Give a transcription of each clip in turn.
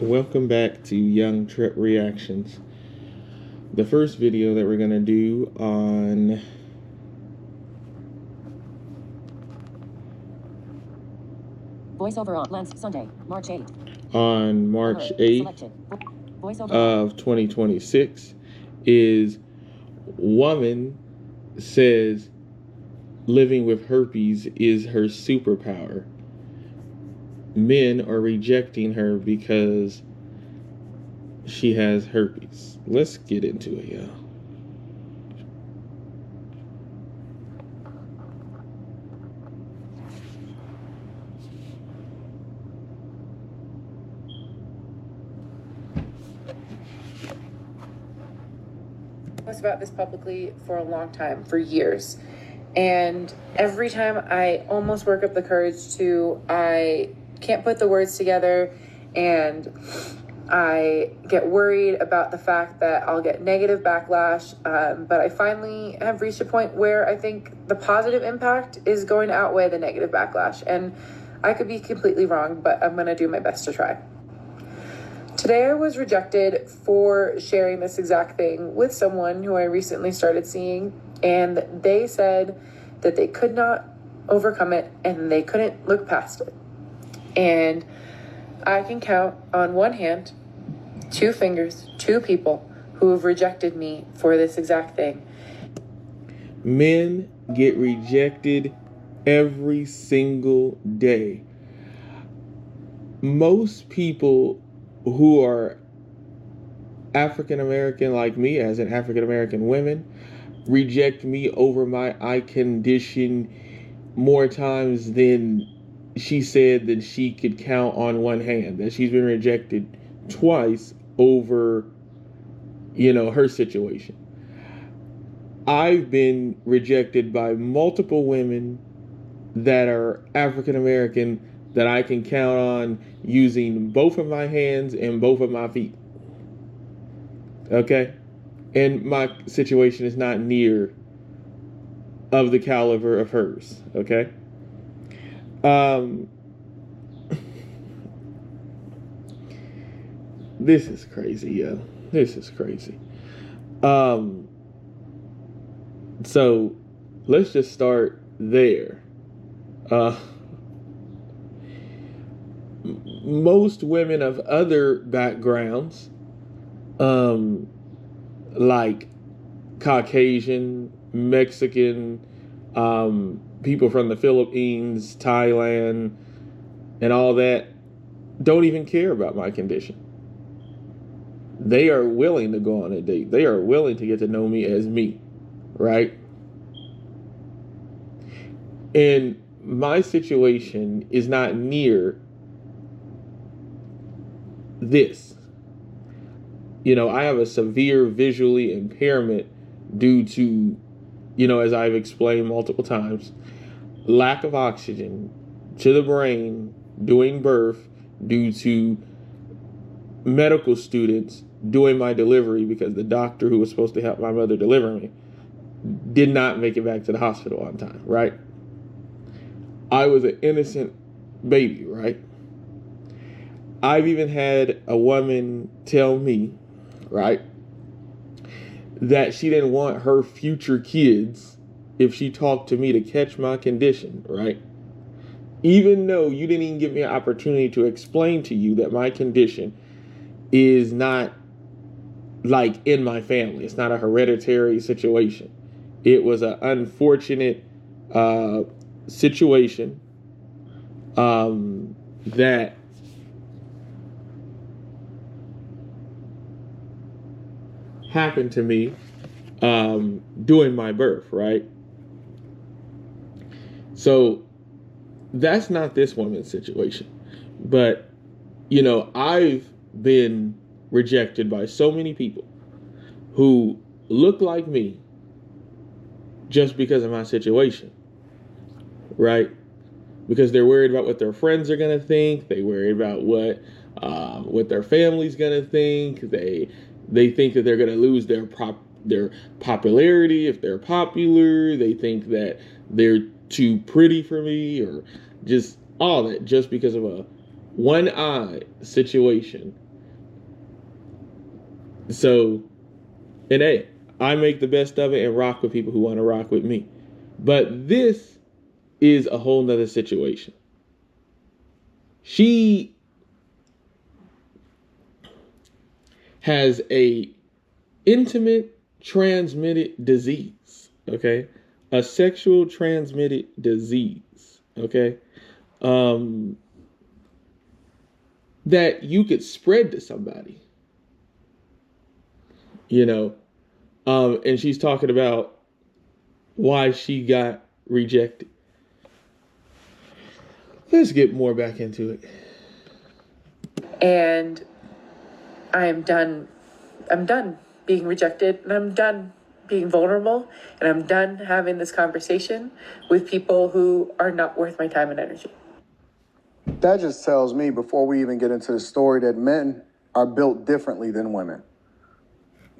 Welcome back to Young Tripp Reactions. The first video that we're going to do on Voiceover on Lance Sunday, March 8th. On March 8th of 2026 is woman says living with herpes is her superpower. Men are rejecting her because she has herpes. Let's get into it, y'all. About this publicly for a long time, for years, and every time I almost work up the courage to, I can't put the words together, and I get worried about the fact that I'll get negative backlash, but I finally have reached a point where I think the positive impact is going to outweigh the negative backlash, and I could be completely wrong, but I'm going to do my best to try. Today I was rejected for sharing this exact thing with someone who I recently started seeing, and they said that they could not overcome it and they couldn't look past it. And I can count on one hand, 2 fingers, 2 people who have rejected me for this exact thing. Men get rejected every single day. Most people who are African American, like me, as an African American women, reject me over my eye condition more times than she said that she could count on one hand. That she's been rejected twice over, her situation. I've been rejected by multiple women that are African American that I can count on using both of my hands and both of my feet. Okay? And my situation is not near of the caliber of hers. Okay? This is crazy, yo. This is crazy. So let's just start there. Most women of other backgrounds, like Caucasian, Mexican, people from the Philippines, Thailand, and all that, don't even care about my condition. They are willing to go on a date. They are willing to get to know me as me, right? And my situation is not near this. I have a severe visually impairment due to, as I've explained multiple times, lack of oxygen to the brain during birth due to medical students doing my delivery, because the doctor who was supposed to help my mother deliver me did not make it back to the hospital on time, right? I was an innocent baby, right? I've even had a woman tell me, right, that she didn't want her future kids, if she talked to me, to catch my condition, right? Even though you didn't even give me an opportunity to explain to you that my condition is not like in my family. It's not a hereditary situation. It was an unfortunate situation that happened to me during my birth, right? So that's not this woman's situation. But, I've been rejected by so many people who look like me just because of my situation, right? Because they're worried about what their friends are going to think. They worry about what their family's going to think. They think that they're going to lose their popularity if they're popular. They think that they're too pretty for me, or just all that, just because of a one eye situation So, and hey, I make the best of it and rock with people who want to rock with me. But this is a whole nother situation. She has a intimate transmitted disease, okay? A sexual transmitted disease, okay? That you could spread to somebody, you know? And she's talking about why she got rejected. Let's get more back into it. And I'm done being rejected, and I'm done being vulnerable, and I'm done having this conversation with people who are not worth my time and energy. That just tells me, before we even get into the story, that men are built differently than women.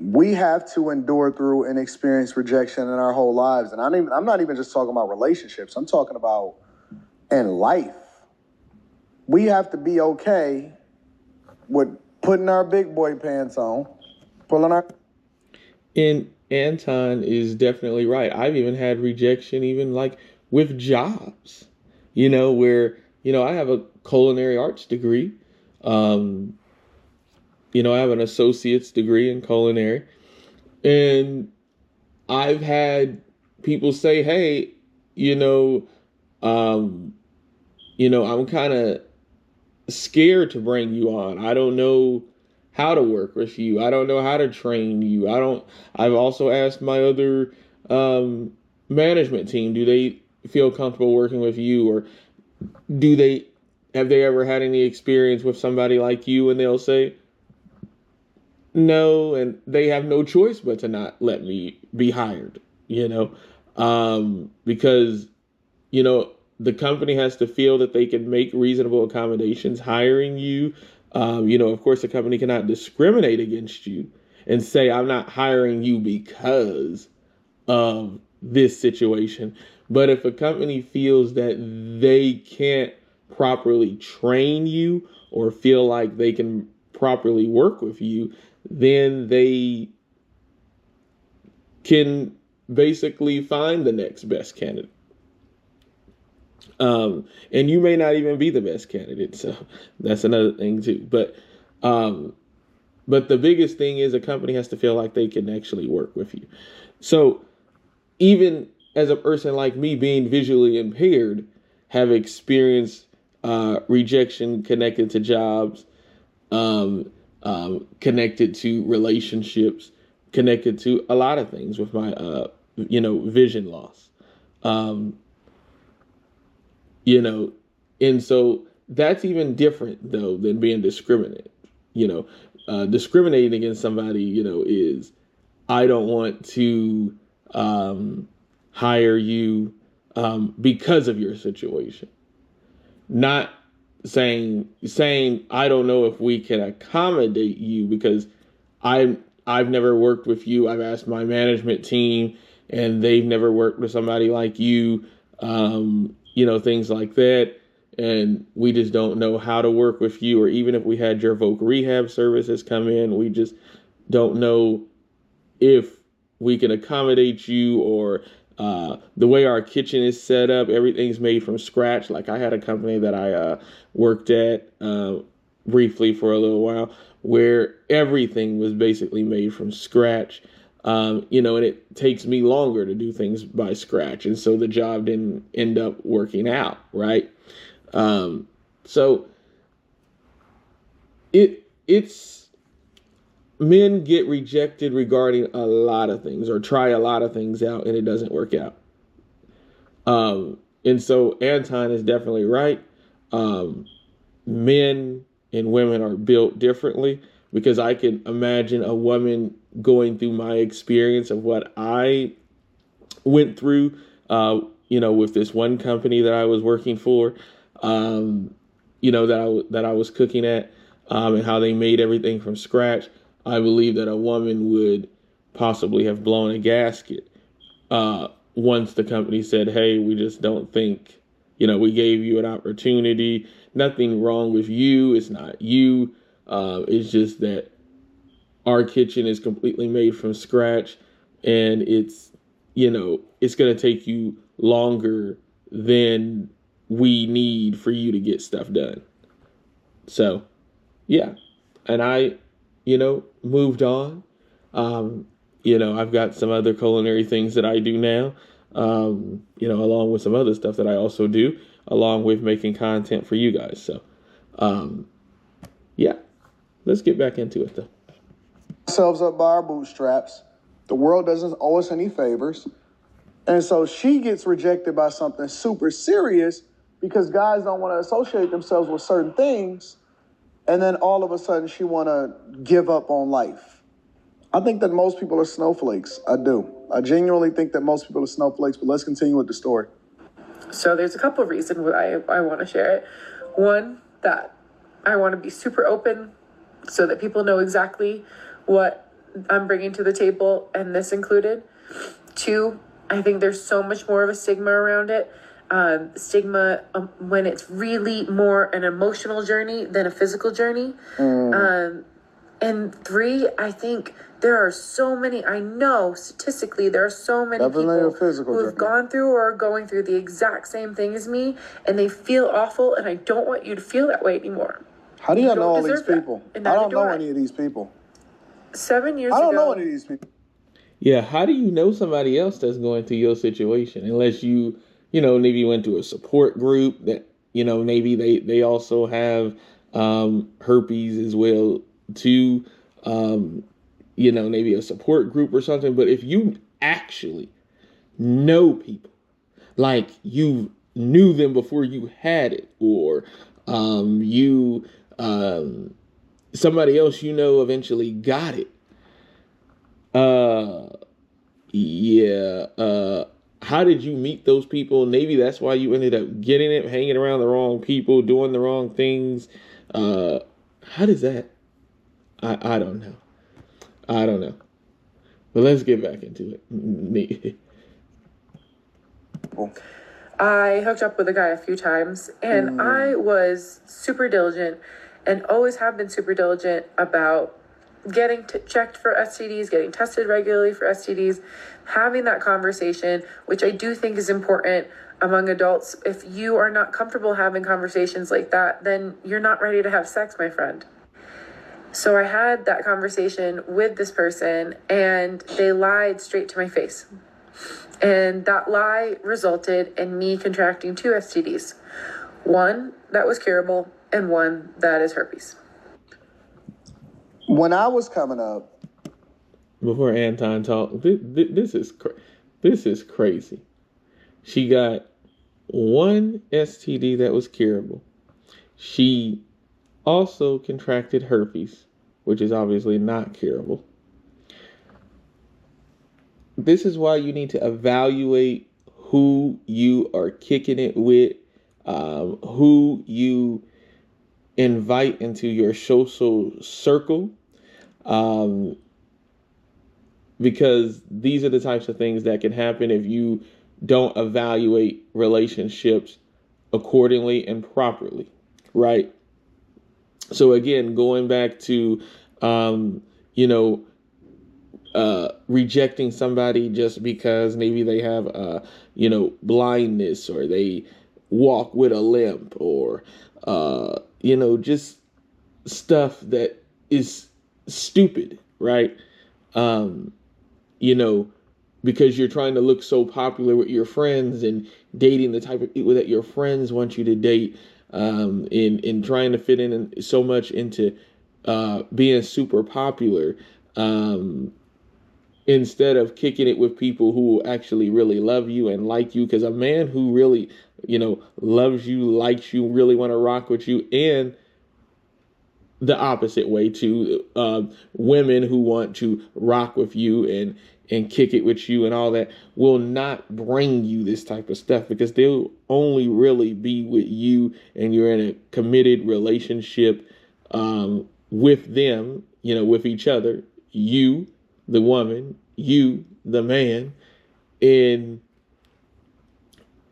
We have to endure through and experience rejection in our whole lives. And I'm not even just talking about relationships. I'm talking about in life. We have to be okay with putting our big boy pants on, pulling our... And Anton is definitely right. I've even had rejection, even like with jobs, where, I have a culinary arts degree. I have an associate's degree in culinary. And I've had people say, hey, I'm kind of scared to bring you on. I don't know how to work with you. I don't know how to train you. I've also asked my other management team, do they feel comfortable working with you? Or have they ever had any experience with somebody like you? And they'll say no, and they have no choice but to not let me be hired, because, the company has to feel that they can make reasonable accommodations hiring you. Of course, the company cannot discriminate against you and say, I'm not hiring you because of this situation. But if a company feels that they can't properly train you or feel like they can properly work with you, then they can basically find the next best candidate. And you may not even be the best candidate, so that's another thing too. But the biggest thing is a company has to feel like they can actually work with you. So even as a person like me, being visually impaired, have experienced rejection connected to jobs, connected to relationships, connected to a lot of things with my vision loss. And so that's even different though than being discriminated. Discriminating against somebody, is I don't want to hire you because of your situation. Not saying I don't know if we can accommodate you because I've never worked with you. I've asked my management team and they've never worked with somebody like you. Things like that. And we just don't know how to work with you. Or even if we had your voc rehab services come in, we just don't know if we can accommodate you, or the way our kitchen is set up, everything's made from scratch. Like I had a company that I worked at briefly for a little while where everything was basically made from scratch. And it takes me longer to do things by scratch. And so the job didn't end up working out, right? So it's men get rejected regarding a lot of things or try a lot of things out and it doesn't work out. And so Anton is definitely right. Men and women are built differently, because I can imagine a woman going through my experience of what I went through, with this one company that I was working for, that I was cooking at, and how they made everything from scratch. I believe that a woman would possibly have blown a gasket once the company said, hey, we just don't think, we gave you an opportunity. Nothing wrong with you. It's not you. It's just that our kitchen is completely made from scratch, and it's, it's going to take you longer than we need for you to get stuff done. So, yeah. And I, moved on. I've got some other culinary things that I do now, along with some other stuff that I also do, along with making content for you guys. So, yeah, let's get back into it, though. Ourselves up by our bootstraps. The world doesn't owe us any favors. And so she gets rejected by something super serious because guys don't want to associate themselves with certain things. And then all of a sudden she want to give up on life. I think that most people are snowflakes. I do. I genuinely think that most people are snowflakes, but let's continue with the story. So there's a couple of reasons why I want to share it. One, that I want to be super open so that people know exactly what I'm bringing to the table, and this included. Two, I think there's so much more of a stigma around it. Stigma when it's really more an emotional journey than a physical journey. And three, I think there are so many, I know statistically there are so many people who have gone through or are going through the exact same thing as me, and they feel awful, and I don't want you to feel that way anymore. How do you know all these people? I don't know any of these people. 7 years ago. I don't know any of these people. Yeah, how do you know somebody else that's going through your situation? Unless you, maybe you went to a support group that, maybe they also have herpes as well too. Maybe a support group or something. But if you actually know people, like you knew them before you had it, or somebody else eventually got it. How did you meet those people? Maybe that's why you ended up getting it, hanging around the wrong people, doing the wrong things. How does that? I don't know. But let's get back into it. I hooked up with a guy a few times, and I was super diligent and always have been super diligent about getting checked for STDs, getting tested regularly for STDs, having that conversation, which I do think is important among adults. If you are not comfortable having conversations like that, then you're not ready to have sex, my friend. So I had that conversation with this person, and they lied straight to my face. And that lie resulted in me contracting 2 STDs. One that was curable, and one that is herpes. When I was coming up, before Anton talked, this is crazy. She got 1 STD that was curable. She also contracted herpes, which is obviously not curable. This is why you need to evaluate who you are kicking it with, who you invite into your social circle, because these are the types of things that can happen if you don't evaluate relationships accordingly and properly, right? So again, going back to, rejecting somebody just because maybe they have, blindness, or they walk with a limp, or, just stuff that is stupid, right? Because you're trying to look so popular with your friends and dating the type of people that your friends want you to date, in trying to fit in so much into being super popular, instead of kicking it with people who actually really love you and like you. Because a man who really, loves you, likes you, really want to rock with you, and the opposite way too, women who want to rock with you and kick it with you and all that, will not bring you this type of stuff, because they'll only really be with you and you're in a committed relationship with them, with each other, you, the woman, you, the man, and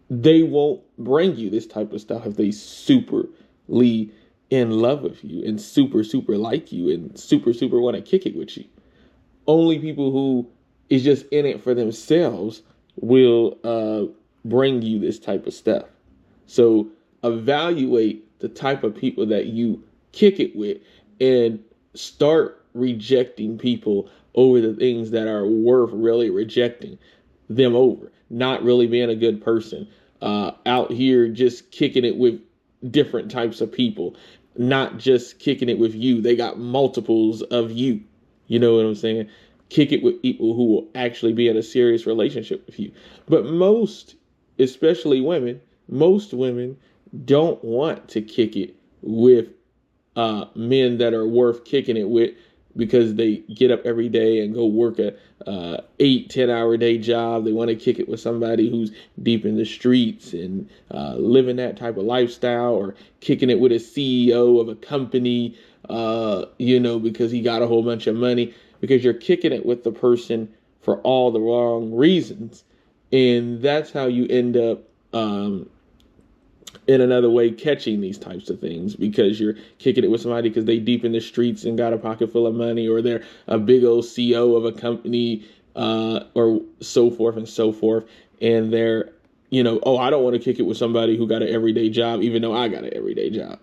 they won't bring you this type of stuff if they superly in love with you and super, super like you and super, super want to kick it with you. Only people who is just in it for themselves will bring you this type of stuff. So evaluate the type of people that you kick it with and start rejecting people over the things that are worth really rejecting them over. Not really being a good person. Out here just kicking it with different types of people. Not just kicking it with you. They got multiples of you. You know what I'm saying? Kick it with people who will actually be in a serious relationship with you. But most, especially women, most women don't want to kick it with men that are worth kicking it with, because they get up every day and go work a 8-10 hour day job. They want to kick it with somebody who's deep in the streets and living that type of lifestyle, or kicking it with a CEO of a company, because he got a whole bunch of money, because you're kicking it with the person for all the wrong reasons. And that's how you end up in another way catching these types of things, because you're kicking it with somebody because they deep in the streets and got a pocket full of money, or they're a big old CEO of a company, or so forth and so forth. And they're, oh, I don't want to kick it with somebody who got an everyday job, even though I got an everyday job.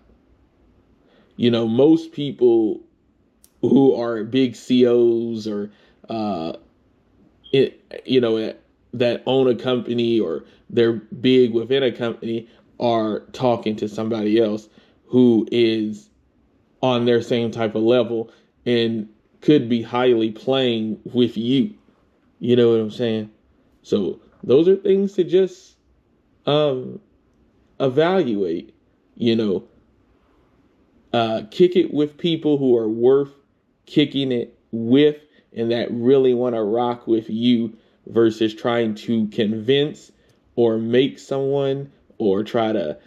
Most people who are big CEOs or, that own a company, or they're big within a company, are talking to somebody else who is on their same type of level and could be highly playing with you. You know what I'm saying? So those are things to just evaluate. Kick it with people who are worth kicking it with and that really want to rock with you, versus trying to convince or make someone, or try to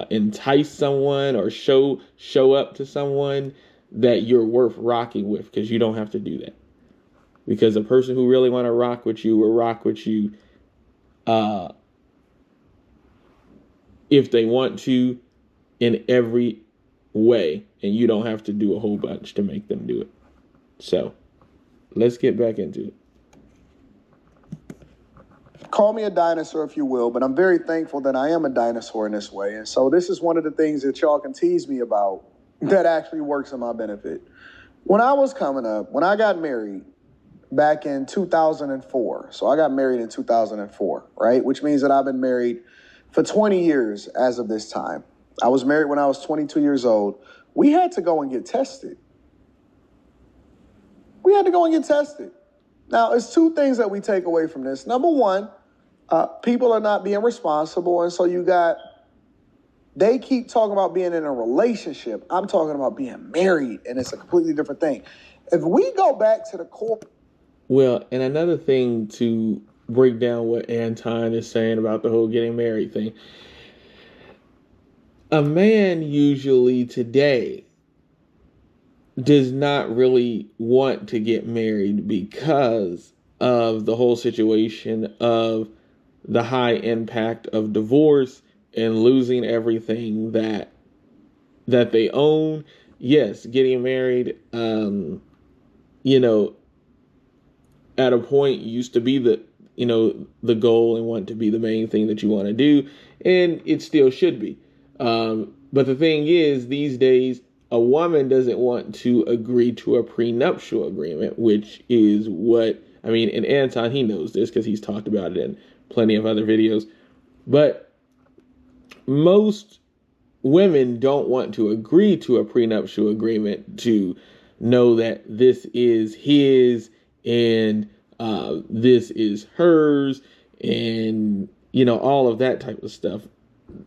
entice someone, or show up to someone that you're worth rocking with, because you don't have to do that. Because a person who really want to rock with you will rock with you if they want to, in every way, and you don't have to do a whole bunch to make them do it. So let's get back into it. Call me a dinosaur if you will, but I'm very thankful that I am a dinosaur in this way. And so this is one of the things that y'all can tease me about that actually works in my benefit. When I was coming up, when I got married back in 2004, so I got married in 2004, right? Which means that I've been married for 20 years as of this time. I was married when I was 22 years old. We had to go and get tested. Now, it's two things that we take away from this. Number one, people are not being responsible. And so they keep talking about being in a relationship. I'm talking about being married, and it's a completely different thing. If we go back to the core. Well, and another thing to break down what Anton is saying about the whole getting married thing. A man usually today does not really want to get married because of the whole situation of the high impact of divorce and losing everything that they own. Yes, getting married, at a point used to be the goal and want to be the main thing that you want to do, and it still should be. But the thing is, these days, a woman doesn't want to agree to a prenuptial agreement, which is and Anton, he knows this because he's talked about it in plenty of other videos. But most women don't want to agree to a prenuptial agreement to know that this is his and this is hers, and all of that type of stuff.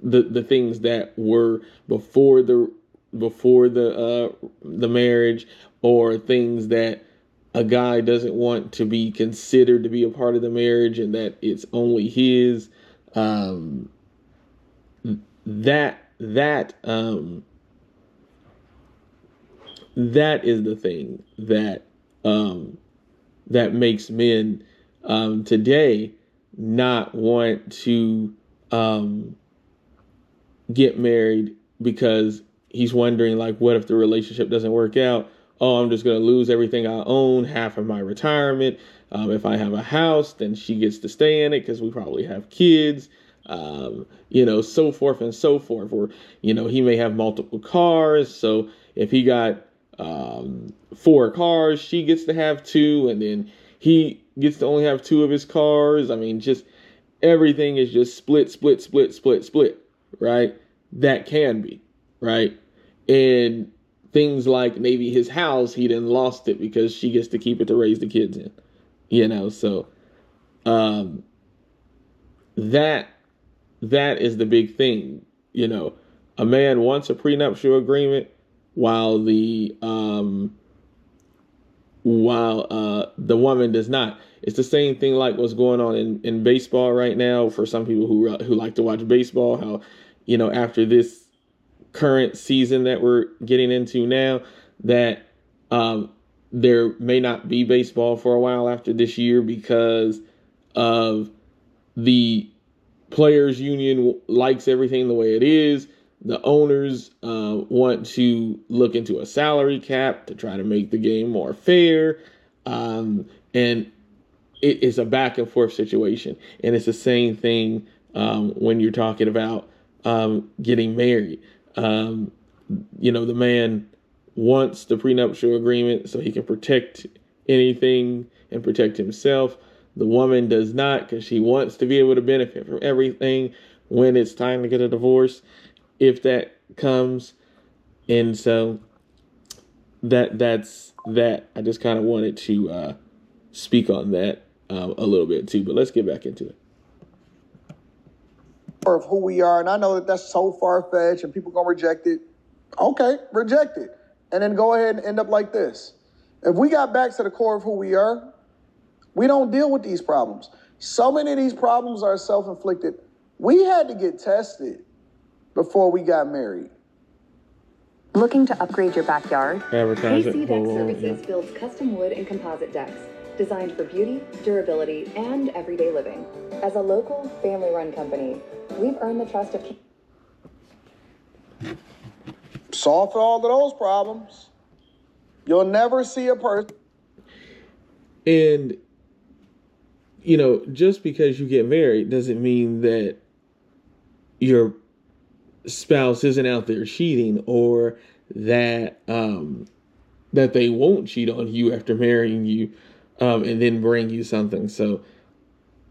The things that were before the marriage, or things that a guy doesn't want to be considered to be a part of the marriage, and that it's only his. That is the thing that makes men today not want to get married, because he's wondering, like, what if the relationship doesn't work out? Oh, I'm just going to lose everything I own, half of my retirement. If I have a house, then she gets to stay in it because we probably have kids, so forth and so forth. Or, he may have multiple cars. So if he got 4 cars, she gets to have 2, and then he gets to only have 2 of his cars. I mean, just everything is just split, right? That can be, right? And things like maybe his house, he done lost it because she gets to keep it to raise the kids in, so that is the big thing. A man wants a prenuptial agreement while the woman does not. It's the same thing like what's going on in baseball right now for some people who like to watch baseball, how, after this current season that we're getting into now, that there may not be baseball for a while after this year because of the players union likes everything the way it is. The owners want to look into a salary cap to try to make the game more fair. And it is a back and forth situation. And it's the same thing when you're talking about getting married. The man wants the prenuptial agreement so he can protect anything and protect himself. The woman does not, because she wants to be able to benefit from everything when it's time to get a divorce, if that comes. And so that's that. I just kind of wanted to speak on that a little bit too, but let's get back into it. Of who we are, and I know that that's so far-fetched and people gonna reject it. Okay, reject it, and then go ahead and end up like this. If we got back to the core of who we are, we don't deal with these problems. So many of these problems are self-inflicted. We had to get tested before we got married. Looking to upgrade your backyard? Advertising. KC Deck Services builds custom wood and composite decks designed for beauty, durability, and everyday living. As a local, family-run company, we've earned the trust of... Solve all of those problems. You'll never see a person. And, just because you get married doesn't mean that your spouse isn't out there cheating, or that that they won't cheat on you after marrying you and then bring you something. So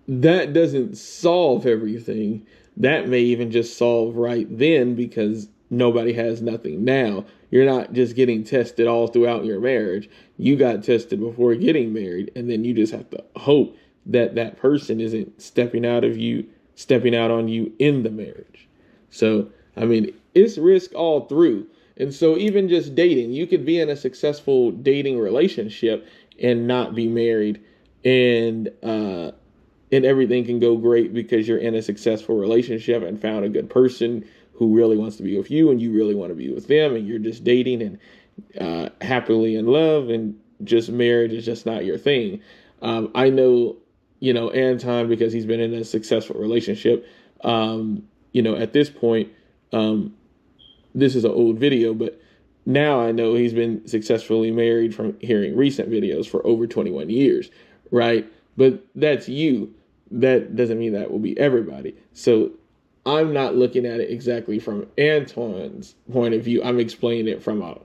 that doesn't solve everything. That may even just solve right then, because nobody has nothing now. You're not just getting tested all throughout your marriage. You got tested before getting married, and then you just have to hope that that person isn't stepping out on you in the marriage. So, I mean, it's risk all through. And so even just dating, you could be in a successful dating relationship and not be married, and everything can go great because you're in a successful relationship and found a good person who really wants to be with you, and you really want to be with them, and you're just dating and happily in love, and just marriage is just not your thing. I know, Anton, because he's been in a successful relationship, at this point, this is an old video, but now I know he's been successfully married from hearing recent videos for over 21 years, right? But that's you. That doesn't mean that will be everybody. So I'm not looking at it exactly from Anton's point of view. I'm explaining it from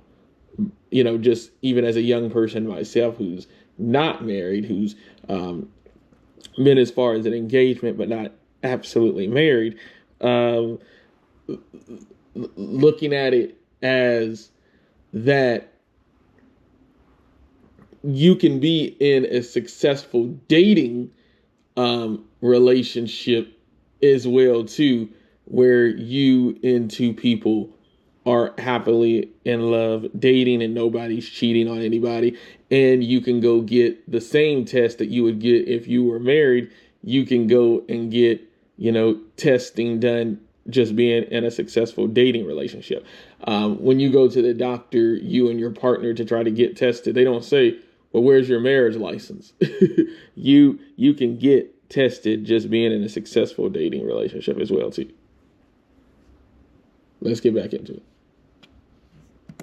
just even as a young person myself who's not married, who's been as far as an engagement but not absolutely married, looking at it as that you can be in a successful dating relationship as well too, where you and two people are happily in love dating and nobody's cheating on anybody, and you can go get the same test that you would get if you were married. You can go and get testing done just being in a successful dating relationship. When you go to the doctor, you and your partner, to try to get tested, they don't say, well, where's your marriage license? You can get tested just being in a successful dating relationship as well too. Let's get back into it.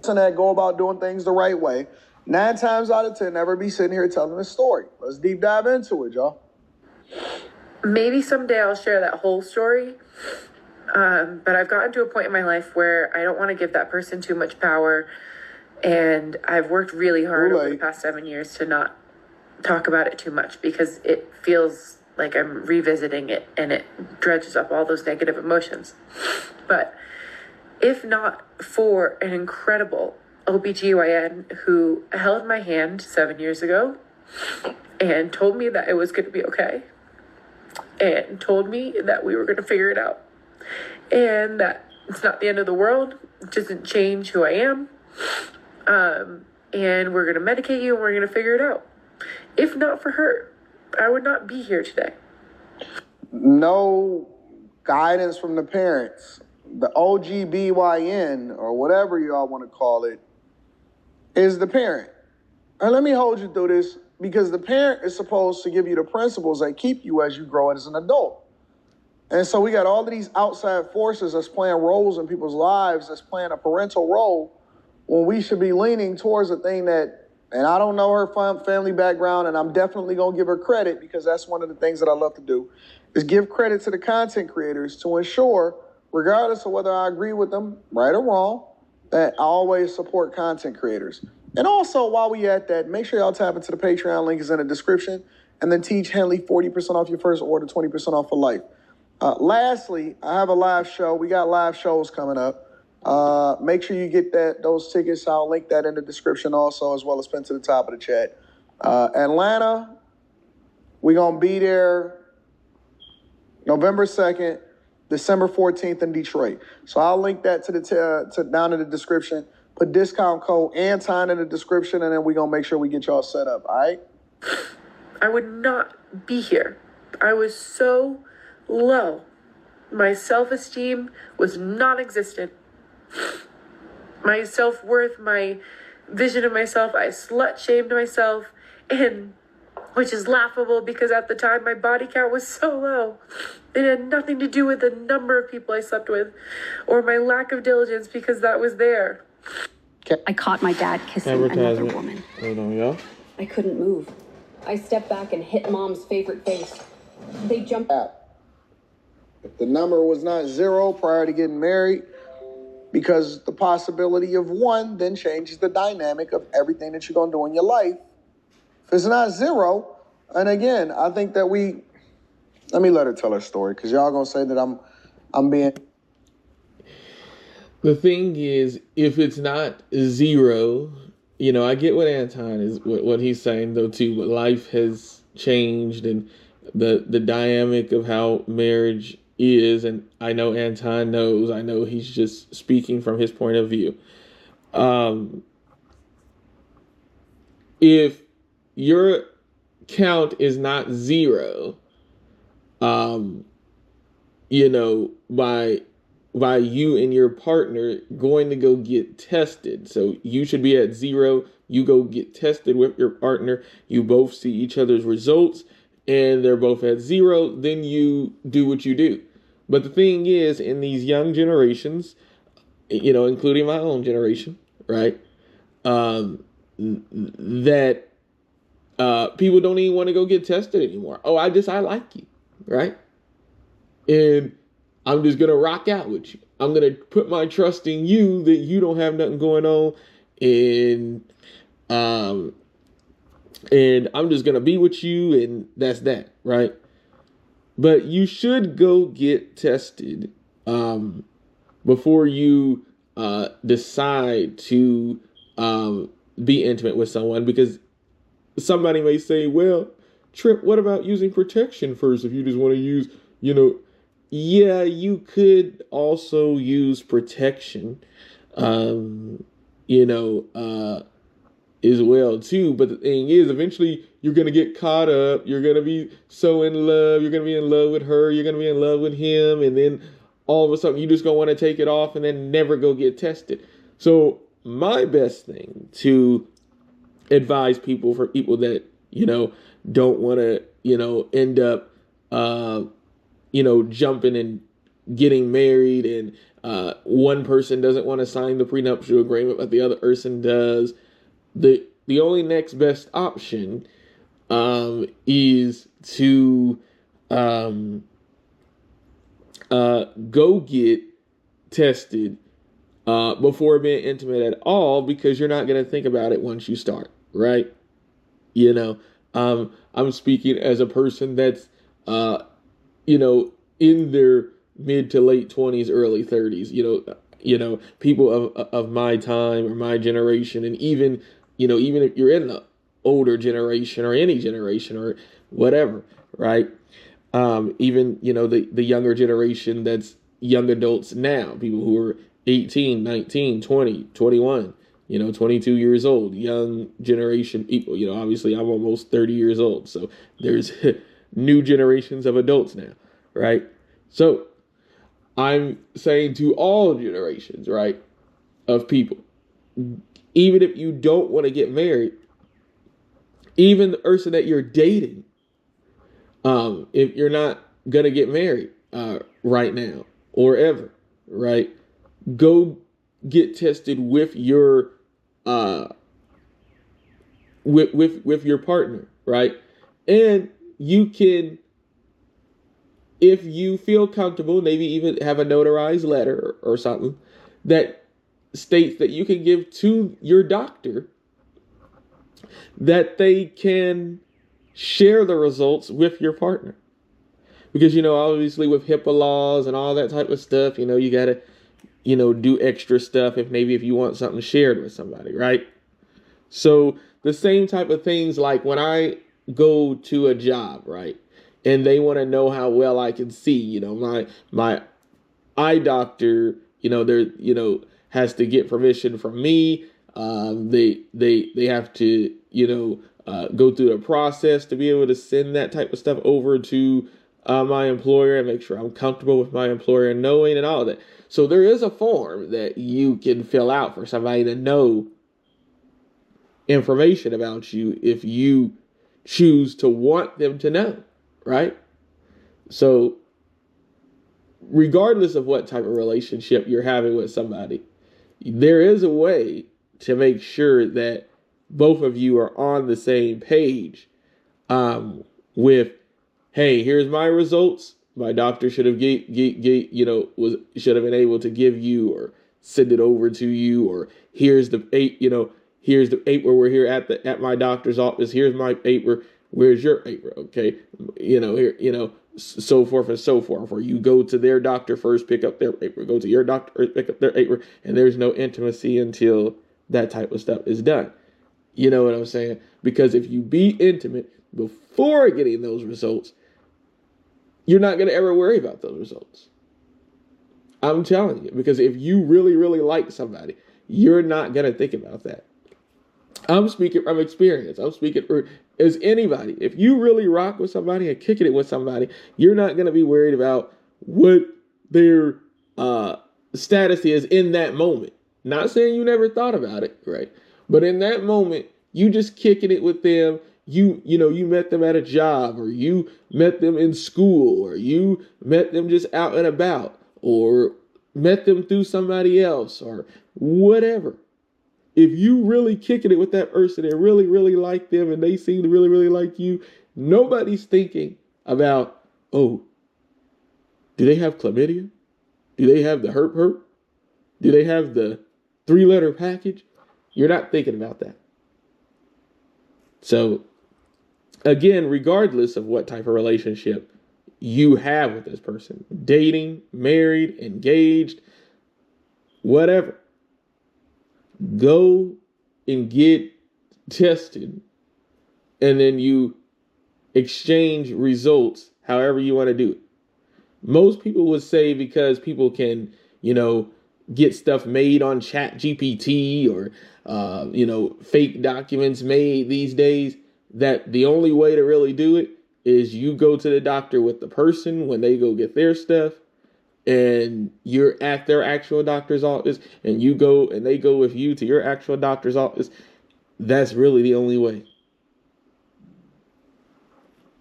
that go about doing things the right way, 9 times out of 10, never be sitting here telling this story. Let's deep dive into it, y'all. Maybe someday I'll share that whole story. But I've gotten to a point in my life where I don't want to give that person too much power. And I've worked really hard over the past 7 years to not talk about it too much, because it feels like I'm revisiting it and it dredges up all those negative emotions. But if not for an incredible OBGYN who held my hand 7 years ago and told me that it was going to be okay, and told me that we were going to figure it out, and that it's not the end of the world, it doesn't change who I am, and we're going to medicate you and we're going to figure it out. If not for her, I would not be here today. No guidance from the parents. The OGBYN, or whatever y'all want to call it, is the parent. And let me hold you through this, because the parent is supposed to give you the principles that keep you as you grow as an adult. And so we got all of these outside forces that's playing roles in people's lives, that's playing a parental role, when we should be leaning towards the thing that, and I don't know her family background, and I'm definitely going to give her credit, because that's one of the things that I love to do, is give credit to the content creators to ensure, regardless of whether I agree with them, right or wrong, that I always support content creators. And also, while we at that, make sure y'all tap into the Patreon link is in the description, and then teach Henley 40% off your first order, 20% off for life. Lastly, I have a live show. We got live shows coming up. Make sure you get those tickets. I'll link that in the description also, as well as pinned to the top of the chat. Atlanta, we're going to be there November 2nd, December 14th in Detroit. So I'll link that to down in the description. Put discount code Anton in the description, and then we're going to make sure we get y'all set up, all right? I would not be here. I was so low. My self-esteem was non-existent. My self-worth, my vision of myself, I slut-shamed myself, and which is laughable, because at the time my body count was so low. It had nothing to do with the number of people I slept with or my lack of diligence, because that was there. I caught my dad kissing another woman. Hold on, y'all. I couldn't move. I stepped back and hit Mom's favorite face. They jumped out. If the number was not 0 prior to getting married, because the possibility of 1 then changes the dynamic of everything that you're going to do in your life. If it's not 0, and again, I think that let me let her tell her story, because y'all going to say that I'm being... The thing is, if it's not 0, I get what Anton is, what he's saying though too, but life has changed, and the dynamic of how marriage is, and I know Anton knows, I know he's just speaking from his point of view. If your count is not 0, by you and your partner going to go get tested. So you should be at 0. You go get tested with your partner. You both see each other's results and they're both at 0. Then you do what you do. But the thing is, in these young generations, including my own generation, right? That people don't even want to go get tested anymore. Oh, I like you, right? And I'm just going to rock out with you. I'm going to put my trust in you that you don't have nothing going on. And I'm just going to be with you, and that's that, right? But you should go get tested before you decide to be intimate with someone, because somebody may say, well, Tripp, what about using protection first if you just want to use, Yeah, you could also use protection, as well too. But the thing is, eventually you're going to get caught up. You're going to be so in love. You're going to be in love with her. You're going to be in love with him. And then all of a sudden you just going to want to take it off and then never go get tested. So my best thing to advise people, for people that, don't want to, end up, jumping and getting married and one person doesn't want to sign the prenuptial agreement, but the other person does. The only next best option is to go get tested before being intimate at all, because you're not going to think about it once you start, right? You know, I'm speaking as a person that's, in their mid to late 20s, early 30s, people of my time or my generation, and even if you're in the older generation or any generation or whatever, right? Even, the younger generation that's young adults now, people who are 18, 19, 20, 21, 22 years old, young generation people, obviously I'm almost 30 years old. So there's new generations of adults now, right? So I'm saying to all generations, right, of people, even if you don't want to get married, even the person that you're dating, if you're not going to get married right now or ever, right, go get tested with your with your partner, right? And you can, if you feel comfortable, maybe even have a notarized letter or something that states that you can give to your doctor, that they can share the results with your partner. Because, obviously with HIPAA laws and all that type of stuff, you got to, do extra stuff if you want something shared with somebody, right? So the same type of things, like when I go to a job, right, and they want to know how well I can see, my eye doctor, has to get permission from me. They have to, go through the process to be able to send that type of stuff over to my employer and make sure I'm comfortable with my employer knowing and all of that. So there is a form that you can fill out for somebody to know information about you if you choose to want them to know, right? So regardless of what type of relationship you're having with somebody, there is a way to make sure that both of you are on the same page with, hey, here's my results. My doctor should have should have been able to give you or send it over to you, or here's the paper. We're here at my doctor's office. Here's my paper. Where's your paper? Okay. Here, so forth and so forth. Or you go to their doctor first, pick up their paper, go to your doctor first, pick up their paper, and there's no intimacy until that type of stuff is done. You know what I'm saying? Because if you be intimate before getting those results, you're not going to ever worry about those results. I'm telling you, because if you really, really like somebody, you're not going to think about that. I'm speaking from experience. I'm speaking for as anybody. If you really rock with somebody and kicking it with somebody, you're not going to be worried about what their status is in that moment. Not saying you never thought about it, right? But in that moment, you just kicking it with them. You met them at a job, or you met them in school, or you met them just out and about, or met them through somebody else, or whatever. If you really kicking it with that person and really, really like them, and they seem to really, really like you, nobody's thinking about, oh, do they have chlamydia? Do they have the herp? Do they have the 3-letter package? You're not thinking about that. So, again, regardless of what type of relationship you have with this person, dating, married, engaged, whatever, go and get tested, and then you exchange results however you want to do it. Most people would say because people can, get stuff made on Chat GPT or, fake documents made these days, that the only way to really do it is you go to the doctor with the person when they go get their stuff, and you're at their actual doctor's office, and you go and they go with you to your actual doctor's office. That's really the only way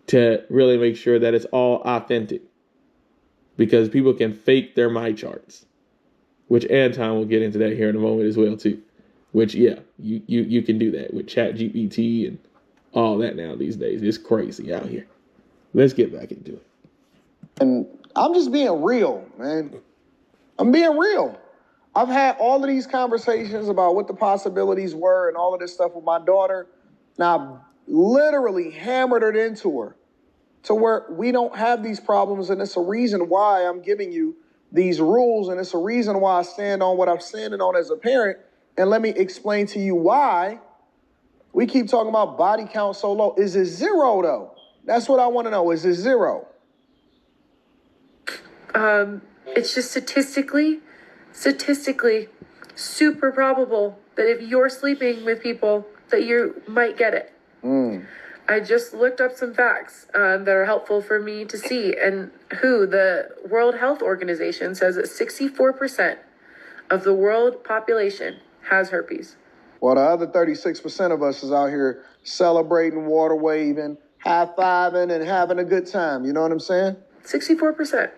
to really make sure that it's all authentic, because people can fake their my charts. which Anton will get into that here in a moment as well too. Which, yeah, you can do that with ChatGPT and all that now these days. It's crazy out here. Let's get back into it. And I'm just being real, man. I'm being real. I've had all of these conversations about what the possibilities were and all of this stuff with my daughter. And I've literally hammered it into her to where we don't have these problems. And it's a reason why I'm giving you these rules. And it's a reason why I stand on what I'm standing on as a parent. And let me explain to you why we keep talking about body count so low. Is it zero, though? That's what I want to know. Is it zero? It's just statistically super probable that if you're sleeping with people that you might get it. I just looked up some facts that are helpful for me to see, and the World Health Organization says that 64% of the world population has herpes. Well, the other 36% of us is out here celebrating, water waving, high-fiving, and having a good time. You know what I'm saying? 64%.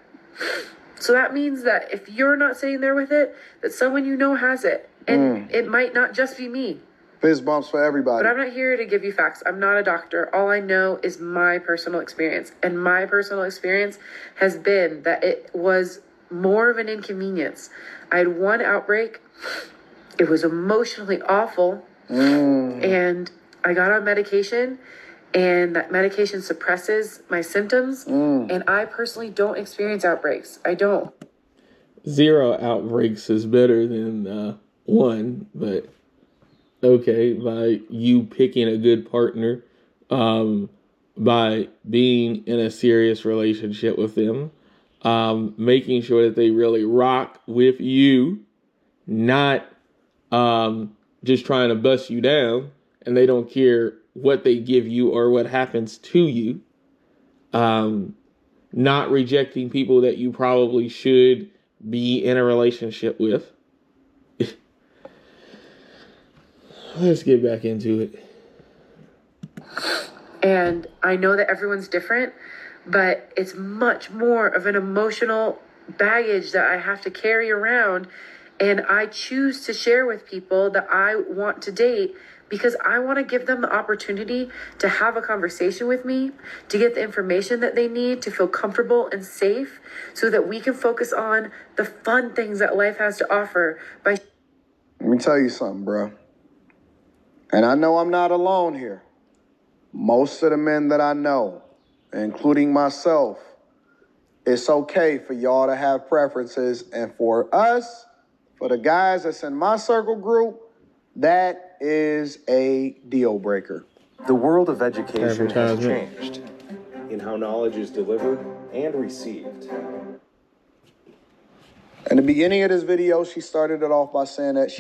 So that means that if you're not sitting there with it, that someone you know has it. And it might not just be me. Fist bumps for everybody. But I'm not here to give you facts. I'm not a doctor. All I know is my personal experience. And my personal experience has been that it was more of an inconvenience. I had one outbreak. It was emotionally awful. And I got on medication. And that medication suppresses my symptoms. And I personally don't experience outbreaks. I don't. 0 outbreaks is better than 1, but okay, by you picking a good partner, by being in a serious relationship with them, making sure that they really rock with you, not just trying to bust you down, and they don't care what they give you or what happens to you, not rejecting people that you probably should be in a relationship with. Let's get back into it. And I know that everyone's different, but it's much more of an emotional baggage that I have to carry around. And I choose to share with people that I want to date because I want to give them the opportunity to have a conversation with me, to get the information that they need, to feel comfortable and safe so that we can focus on the fun things that life has to offer. Let me tell you something, bro. And I know I'm not alone here. Most of the men that I know, including myself, it's okay for y'all to have preferences. And for us, for the guys that's in my circle group, that is a deal breaker. The world of education has changed in how knowledge is delivered and received. In the beginning of this video, she started it off by saying that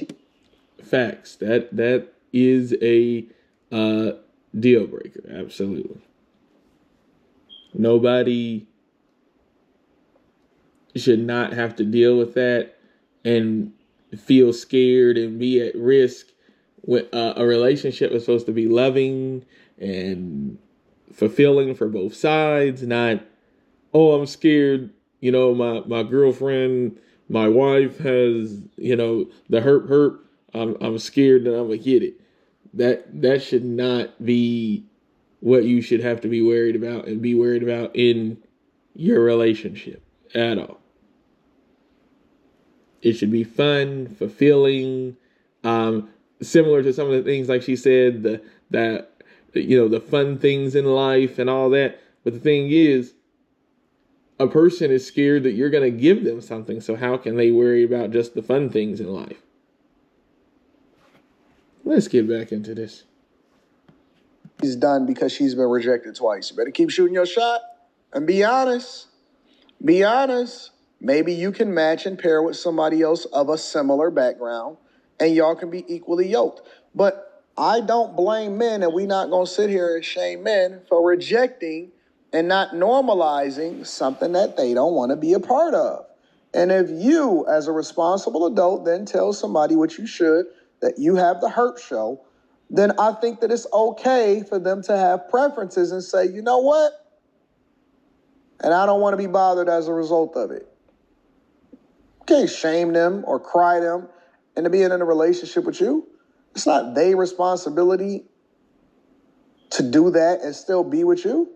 Facts. That is a deal breaker. Absolutely. Nobody should not have to deal with that and feel scared and be at risk. When a relationship is supposed to be loving and fulfilling for both sides, not, oh, I'm scared, my girlfriend, my wife has, the herp. I'm scared that I'm gonna get it. That should not be what you should have to be worried about and be worried about in your relationship at all. It should be fun, fulfilling, similar to some of the things like she said, the fun things in life and all that. But the thing is, a person is scared that you're going to give them something. So how can they worry about just the fun things in life? Let's get back into this. She's done because she's been rejected twice. You better keep shooting your shot and be honest. Be honest. Maybe you can match and pair with somebody else of a similar background and y'all can be equally yoked. But I don't blame men, and we're not going to sit here and shame men for rejecting and not normalizing something that they don't want to be a part of. And if you, as a responsible adult, then tell somebody what you should, that you have the hurt show, then I think that it's okay for them to have preferences and say, you know what? And I don't want to be bothered as a result of it. Can't shame them or cry them into being in a relationship with you. It's not their responsibility to do that and still be with you.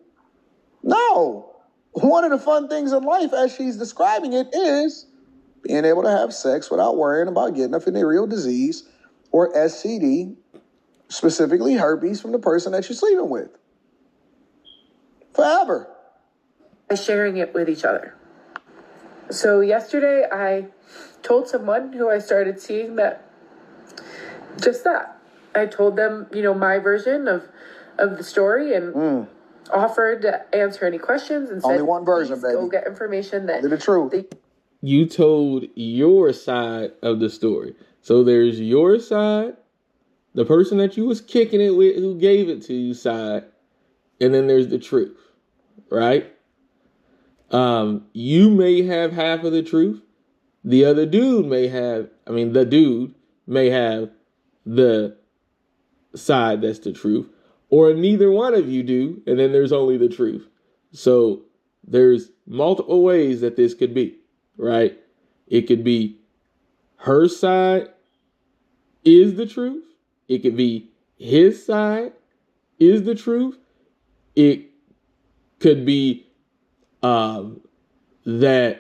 No. One of the fun things in life, as she's describing it, is being able to have sex without worrying about getting a venereal disease or STD, specifically herpes, from the person that you're sleeping with. Forever. Sharing it with each other. So yesterday I told someone who I started seeing that, just that. I told them, my version of the story and offered to answer any questions and said, only one version, baby. Go get information that only the truth. You told your side of the story. So there's your side, the person that you was kicking it with who gave it to you side, and then there's the truth, right? You may have half of the truth. The other dude the dude may have the side that's the truth, or neither one of you do, and then there's only the truth. So there's multiple ways that this could be, right? It could be her side is the truth. It could be his side is the truth. It could be that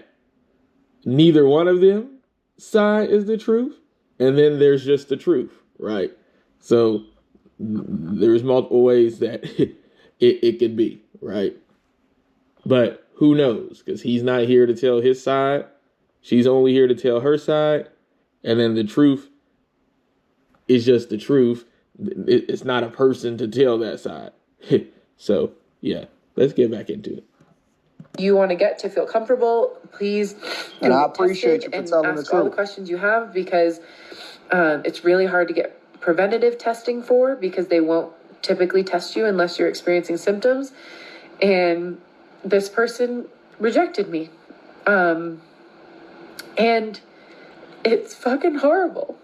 neither one of them side is the truth, and then there's just the truth, right? So there's multiple ways that it could be, right? But who knows? Because he's not here to tell his side. She's only here to tell her side. And then the truth is just the truth. It's not a person to tell that side. So, yeah, let's get back into it. You want to get to feel comfortable, please. And I appreciate you for telling the truth. Ask all the questions you have, because it's really hard to get preventative testing for, because they won't typically test you unless you're experiencing symptoms. And this person rejected me. And it's fucking horrible.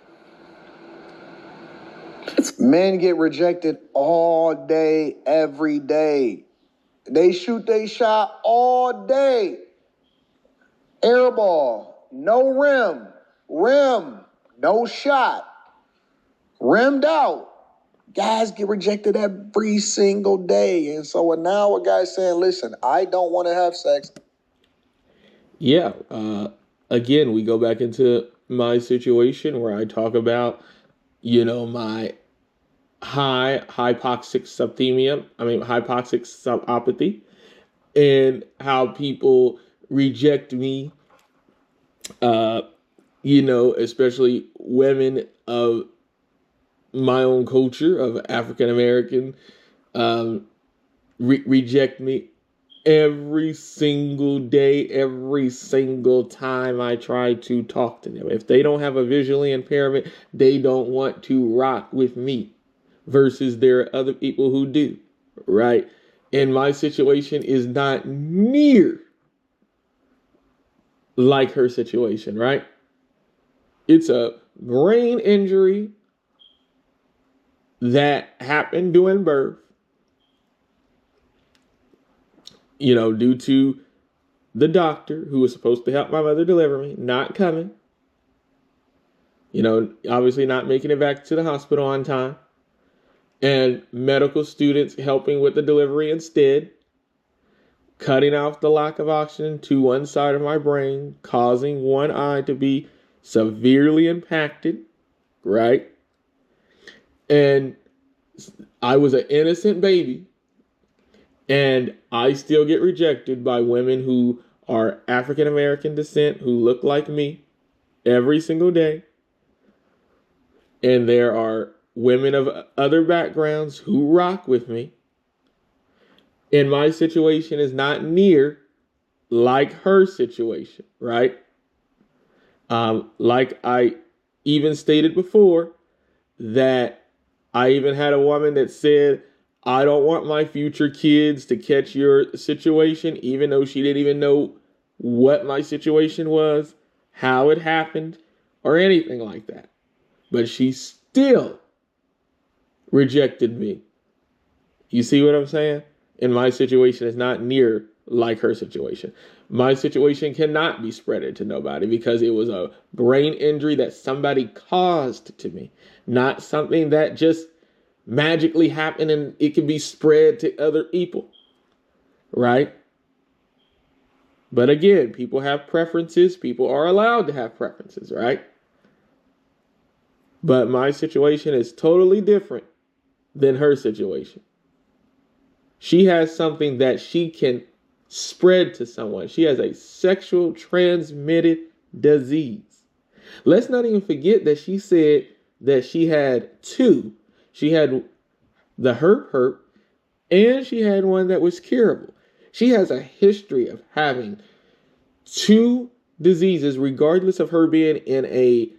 Men get rejected all day, every day. They shoot their shot all day. Airball, no rim, no shot, rimmed out. Guys get rejected every single day. And so now a guy's saying, listen, I don't want to have sex. Yeah. Again, we go back into my situation where I talk about, my hypoxic subopathy, and how people reject me, especially women of my own culture, of African American, reject me every single day, every single time I try to talk to them. If they don't have a visually impairment, they don't want to rock with me, versus there are other people who do, right? And my situation is not near like her situation, right? It's a brain injury that happened during birth, due to the doctor who was supposed to help my mother deliver me not coming, obviously not making it back to the hospital on time, and medical students helping with the delivery instead, cutting off the lack of oxygen to one side of my brain, causing one eye to be severely impacted, right? And I was an innocent baby, and I still get rejected by women who are African American descent, who look like me every single day. And there are women of other backgrounds who rock with me. And my situation is not near like her situation, right? Like I even stated before, that I even had a woman that said, I don't want my future kids to catch your situation, even though she didn't even know what my situation was, how it happened, or anything like that. But she still rejected me. You see what I'm saying? And my situation is not near like her situation. My situation cannot be spreaded to nobody because it was a brain injury that somebody caused to me, not something that just magically happened and it can be spread to other people, right? But again, people have preferences. People are allowed to have preferences, right? But my situation is totally different than her situation. She has something that she can spread to someone. She has a sexual transmitted disease. Let's not even forget that she said that she had two. She had the herp, and she had one that was curable. She has a history of having two diseases, regardless of her being in a,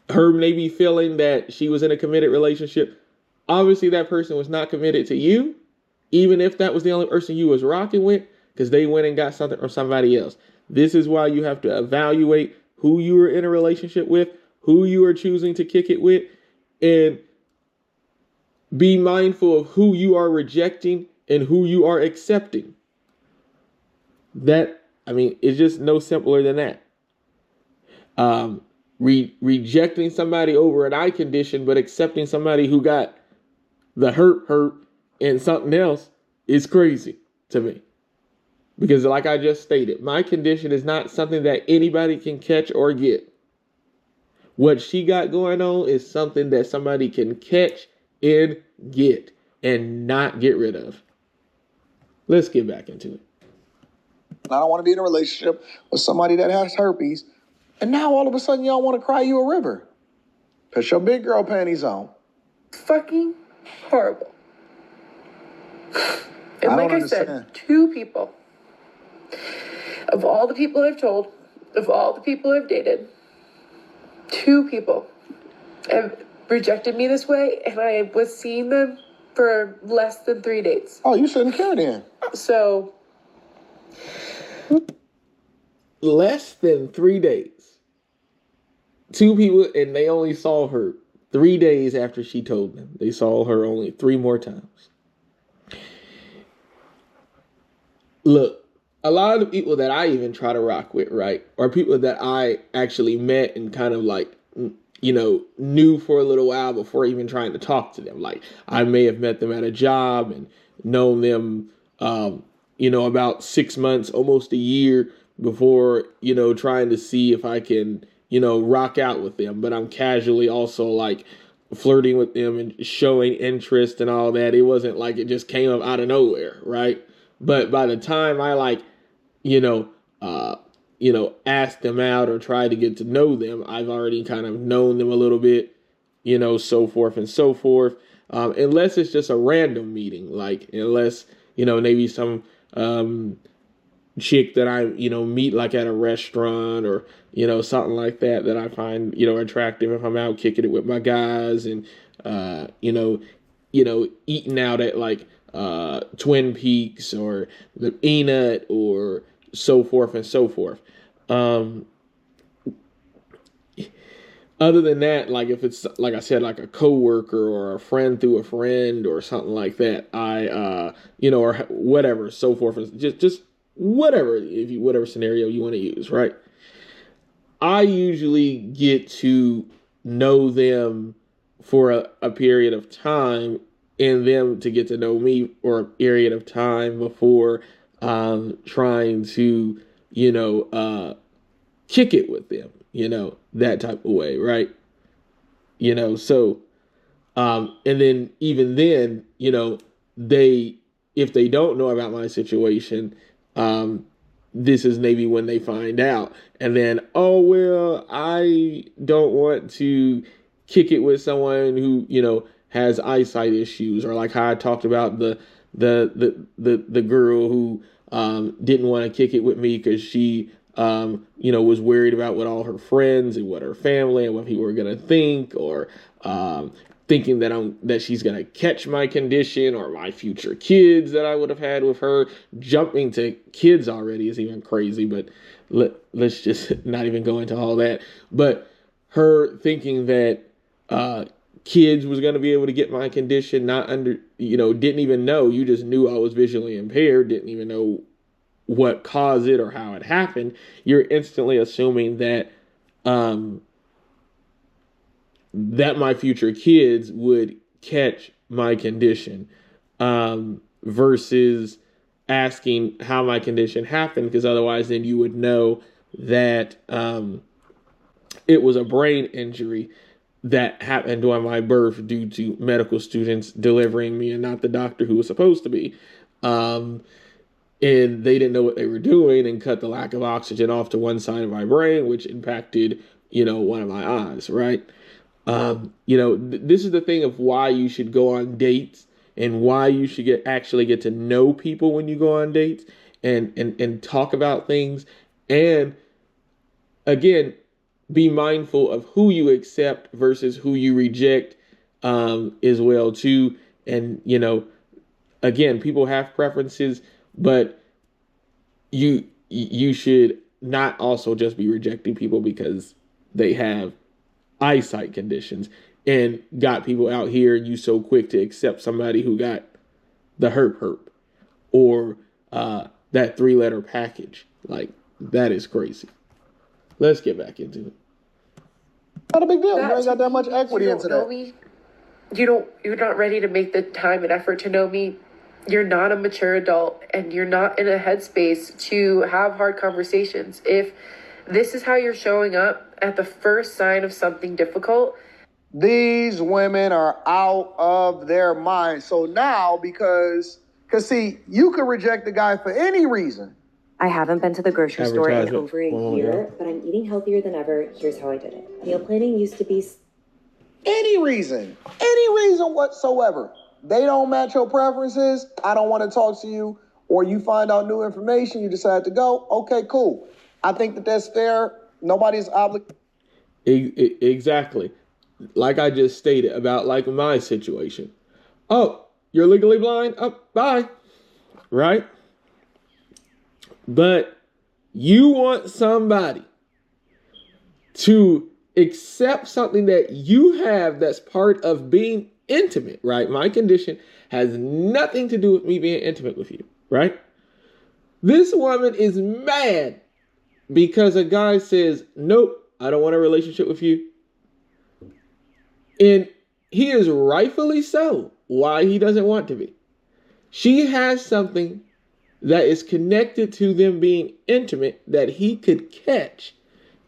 her maybe feeling that she was in a committed relationship. Obviously, that person was not committed to you, even if that was the only person you was rocking with, because they went and got something from somebody else. This is why you have to evaluate who you are in a relationship with, who you are choosing to kick it with, and be mindful of who you are rejecting and who you are accepting. It's just no simpler than that. Rejecting somebody over an eye condition, but accepting somebody who got the herp and something else is crazy to me. Because like I just stated, my condition is not something that anybody can catch or get. What she got going on is something that somebody can catch and get and not get rid of. Let's get back into it. I don't want to be in a relationship with somebody that has herpes. And now all of a sudden y'all want to cry you a river. Put your big girl panties on. Fucking horrible. And like I said, two people. Of all the people I've told, of all the people I've dated, two people have rejected me this way, and I was seeing them for less than 3 dates. Oh, you shouldn't care then. So... less than 3 days. Two people, and they only saw her 3 days after she told them. They saw her only 3 more times. Look, a lot of the people that I even try to rock with, right, are people that I actually met and kind of like, knew for a little while before even trying to talk to them. Like, I may have met them at a job and known them, about 6 months, almost a year before, trying to see if I can, rock out with them. But I'm casually also like flirting with them and showing interest and all that. It wasn't like it just came up out of nowhere, right? But by the time I asked them out or tried to get to know them, I've already kind of known them a little bit, so forth and so forth. Unless it's just a random meeting, like unless, maybe some chick that I, meet like at a restaurant or, something like that I find, attractive if I'm out kicking it with my guys and, eating out at like Twin Peaks or the Enut or so forth and so forth. Other than that, like if it's like I said, like a coworker or a friend through a friend or something like that, I or whatever, so forth, just whatever, whatever scenario you want to use, right? I usually get to know them for a period of time and them to get to know me for a period of time before trying to, kick it with them, that type of way, right? So, and then even then, if they don't know about my situation, this is maybe when they find out. And then, oh, well, I don't want to kick it with someone who, has eyesight issues, or like how I talked about the girl who didn't want to kick it with me because she was worried about what all her friends and what her family and what people were gonna think, or thinking that she's gonna catch my condition or my future kids that I would have had with her. Jumping to kids already is even crazy, but let's just not even go into all that. But her thinking that kids was going to be able to get my condition, didn't even know. You just knew I was visually impaired, didn't even know what caused it or how it happened. You're instantly assuming that that my future kids would catch my condition, versus asking how my condition happened, because otherwise then you would know that it was a brain injury that happened on my birth due to medical students delivering me and not the doctor who was supposed to be. And they didn't know what they were doing and cut the lack of oxygen off to one side of my brain, which impacted, one of my eyes, right? This is the thing of why you should go on dates and why you should actually get to know people when you go on dates and talk about things. And again, be mindful of who you accept versus who you reject, as well too. And, again, people have preferences, but you should not also just be rejecting people because they have eyesight conditions, and got people out here and you so quick to accept somebody who got the herp or that 3-letter package. Like, that is crazy. Let's get back into it. Not a big deal. You ain't got that much equity into know that. Me. You're not ready to make the time and effort to know me. You're not a mature adult, and you're not in a headspace to have hard conversations. If this is how you're showing up at the first sign of something difficult, These women are out of their mind. So now, because see, you could reject the guy for any reason. I haven't been to the grocery store in Advertisement. over a year, but I'm eating healthier than ever. Here's how I did it. Meal planning used to be... Any reason whatsoever. They don't match your preferences. I don't want to talk to you. Or you find out new information, you decide to go. Okay, cool. I think that's fair. Nobody's obligated. Exactly. Like I just stated about like my situation. Oh, you're legally blind? Oh, bye. Right? But you want somebody to accept something that you have that's part of being intimate, right? My condition has nothing to do with me being intimate with you, right? This woman is mad because a guy says, nope, I don't want a relationship with you. And he is rightfully so why he doesn't want to be. She has something that is connected to them being intimate that he could catch.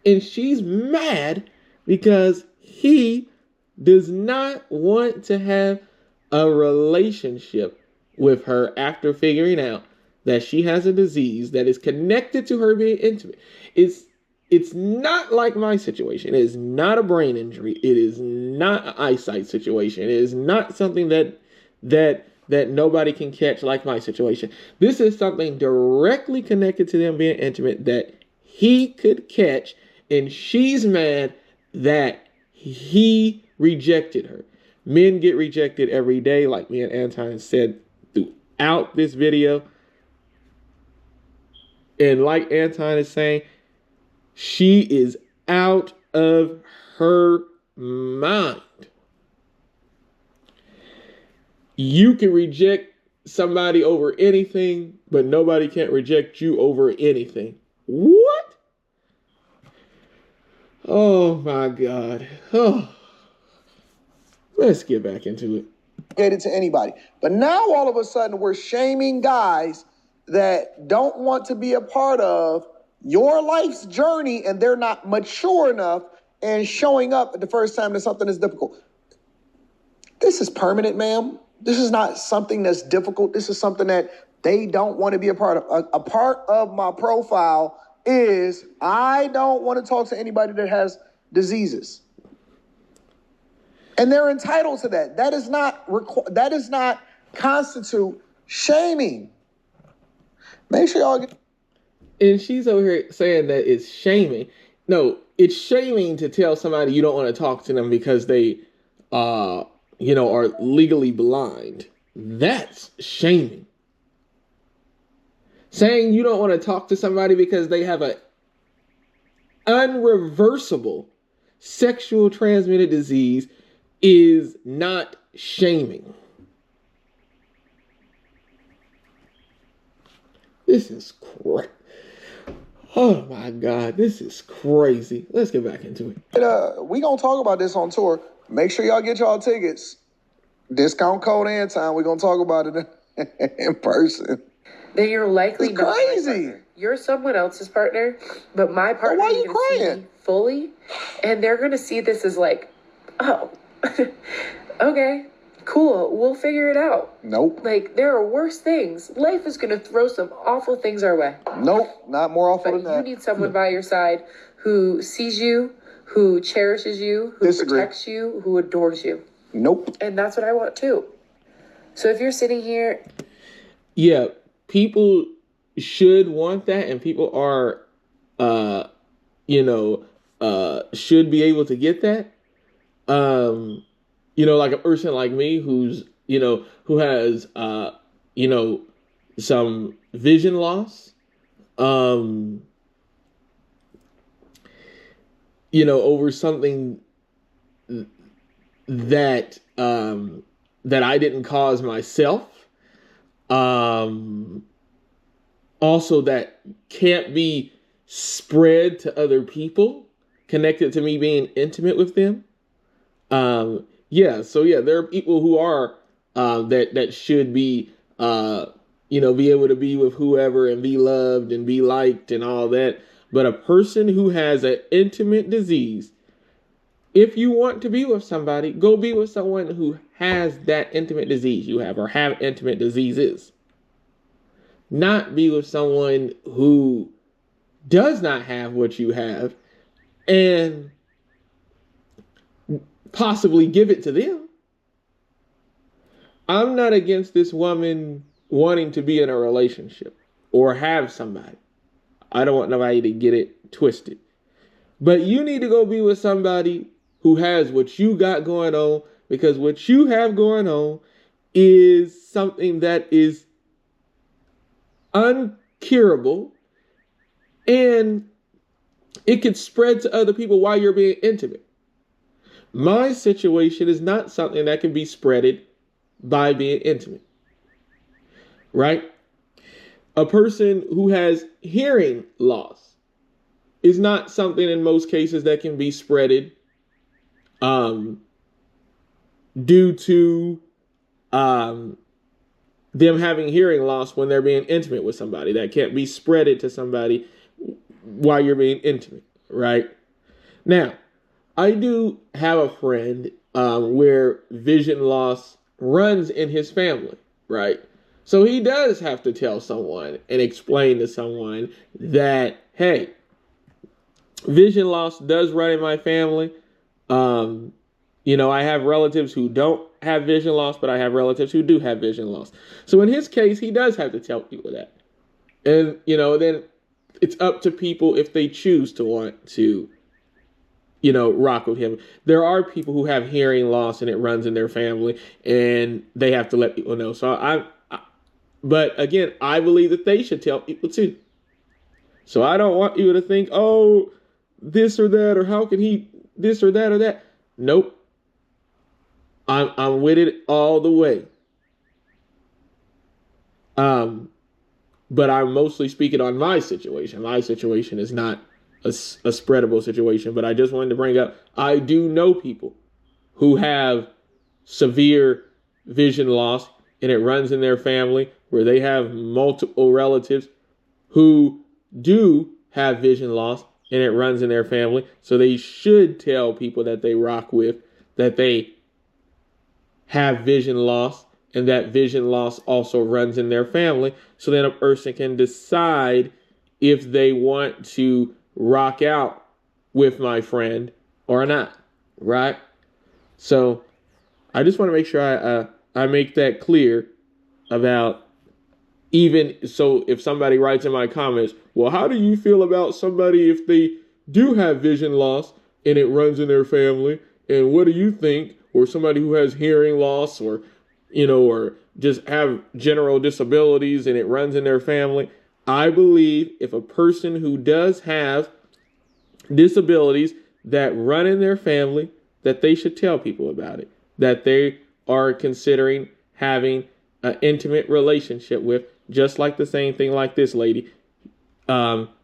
And she's mad because he does not want to have a relationship with her after figuring out that she has a disease that is connected to her being intimate. It's not like my situation. It is not a brain injury. It is not an eyesight situation. It is not something that nobody can catch like my situation. This is something directly connected to them being intimate that he could catch, and she's mad that he rejected her. Men get rejected every day, like me and Anton said throughout this video. And like Anton is saying, she is out of her mind. You can reject somebody over anything, but nobody can't reject you over anything. What? Oh my God. Oh. Let's get back into it. Get it to anybody. But now all of a sudden we're shaming guys that don't want to be a part of your life's journey, and they're not mature enough and showing up at the first time that something is difficult. This is permanent, ma'am. This is not something that's difficult. This is something that they don't want to be a part of. A part of my profile is I don't want to talk to anybody that has diseases. And they're entitled to that. That does not constitute shaming. Make sure y'all get... And she's over here saying that it's shaming. No, it's shaming to tell somebody you don't want to talk to them because they, are legally blind. That's shaming. Saying you don't want to talk to somebody because they have an unreversible sexual transmitted disease is not shaming. This is crazy. Oh my God, this is crazy. Let's get back into it. We gonna talk about this on tour. Make sure y'all get y'all tickets. Discount code Anton. We're gonna talk about it in person. Then you're likely It's not my crazy. partner. You're someone else's partner, but my partner why is you going to see crying? me fully, and they're going to see this as like, oh, okay, cool, we'll figure it out. Nope. Like, there are worse things. Life is going to throw some awful things our way. Nope. Not more awful But than that. you need someone by your side who sees you, who cherishes you, who Disagree. protects you, who adores you. Nope. And that's what I want too. So if you're sitting here, Yeah, people should want that, and people are, should be able to get that. Like a person like me who has, some vision loss, over something that I didn't cause myself. Also that can't be spread to other people connected to me being intimate with them. There are people who are, that should be, be able to be with whoever and be loved and be liked and all that. But a person who has an intimate disease, if you want to be with somebody, go be with someone who has that intimate disease you have or have intimate diseases. Not be with someone who does not have what you have and possibly give it to them. I'm not against this woman wanting to be in a relationship or have somebody. I don't want nobody to get it twisted. But you need to go be with somebody who has what you got going on, because what you have going on is something that is uncurable, and it could spread to other people while you're being intimate. My situation is not something that can be spreaded by being intimate, right? A person who has hearing loss is not something in most cases that can be spreaded due to them having hearing loss when they're being intimate with somebody. That can't be spreaded to somebody while you're being intimate, right? Now, I do have a friend where vision loss runs in his family, right? So he does have to tell someone and explain to someone that, hey, vision loss does run in my family. I have relatives who don't have vision loss, but I have relatives who do have vision loss. So in his case, he does have to tell people that. And, then it's up to people if they choose to want to, rock with him. There are people who have hearing loss and it runs in their family and they have to let people know. So but again, I believe that they should tell people too. So I don't want you to think, oh, this or that, or how can he this or that or that. Nope. I'm with it all the way. But I'm mostly speaking on my situation. My situation is not a spreadable situation, but I just wanted to bring up, I do know people who have severe vision loss and it runs in their family, where they have multiple relatives who do have vision loss and it runs in their family. So they should tell people that they rock with that they have vision loss and that vision loss also runs in their family. So then a person can decide if they want to rock out with my friend or not, right? So I just want to make sure I make that clear about, even so if somebody writes in my comments, well, how do you feel about somebody if they do have vision loss and it runs in their family? And what do you think? Or somebody who has hearing loss or just have general disabilities and it runs in their family. I believe if a person who does have disabilities that run in their family, that they should tell people about it, that they are considering having an intimate relationship with, just like the same thing like this lady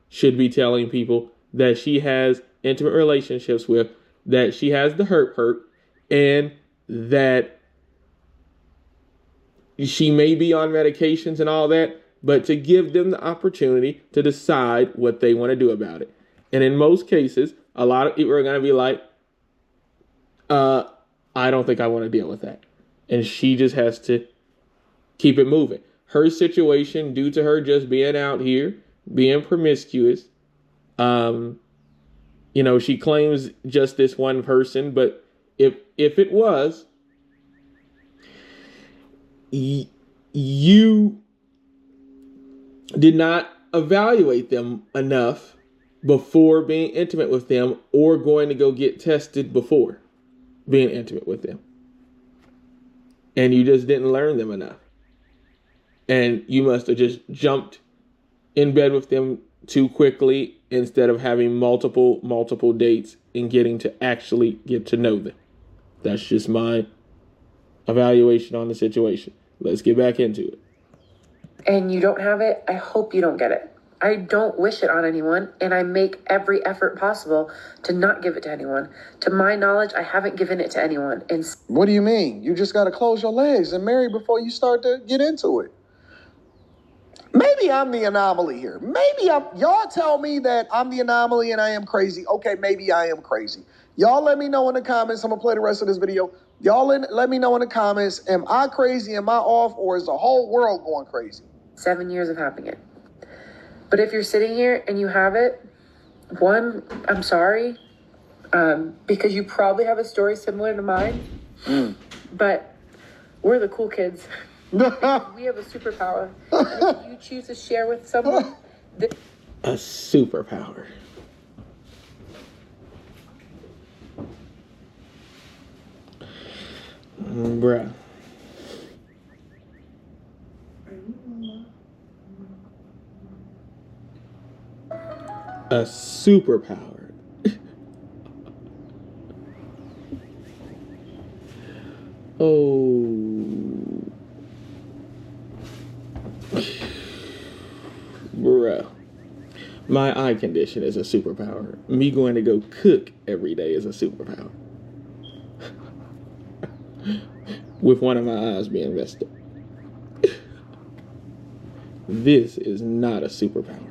should be telling people that she has intimate relationships with, that she has the herp, and that she may be on medications and all that, but to give them the opportunity to decide what they want to do about it. And in most cases, a lot of people are going to be like, I don't think I want to deal with that. And she just has to keep it moving. Her situation, due to her just being out here, being promiscuous, she claims just this one person, but if it was, you did not evaluate them enough before being intimate with them, or going to go get tested before being intimate with them. And you just didn't learn them enough. And you must have just jumped in bed with them too quickly instead of having multiple dates and getting to actually get to know them. That's just my evaluation on the situation. Let's get back into it. And you don't have it, I hope you don't get it. I don't wish it on anyone, and I make every effort possible to not give it to anyone. To my knowledge, I haven't given it to anyone. And what do you mean? You just got to close your legs and marry before you start to get into it. Maybe I'm the anomaly here. Y'all tell me that I'm the anomaly and I am crazy. Okay, maybe I am crazy. Y'all let me know in the comments. I'm going to play the rest of this video. Y'all let me know in the comments. Am I crazy? Am I off? Or is the whole world going crazy? 7 years of having it. But if you're sitting here and you have it, one, I'm sorry, because you probably have a story similar to mine. But we're the cool kids. We have a superpower. And if you choose to share with someone, a superpower. Bruh. A superpower. Oh. Bruh. My eye condition is a superpower. Me going to go cook every day is a superpower. With one of my eyes being messed up. This is not a superpower.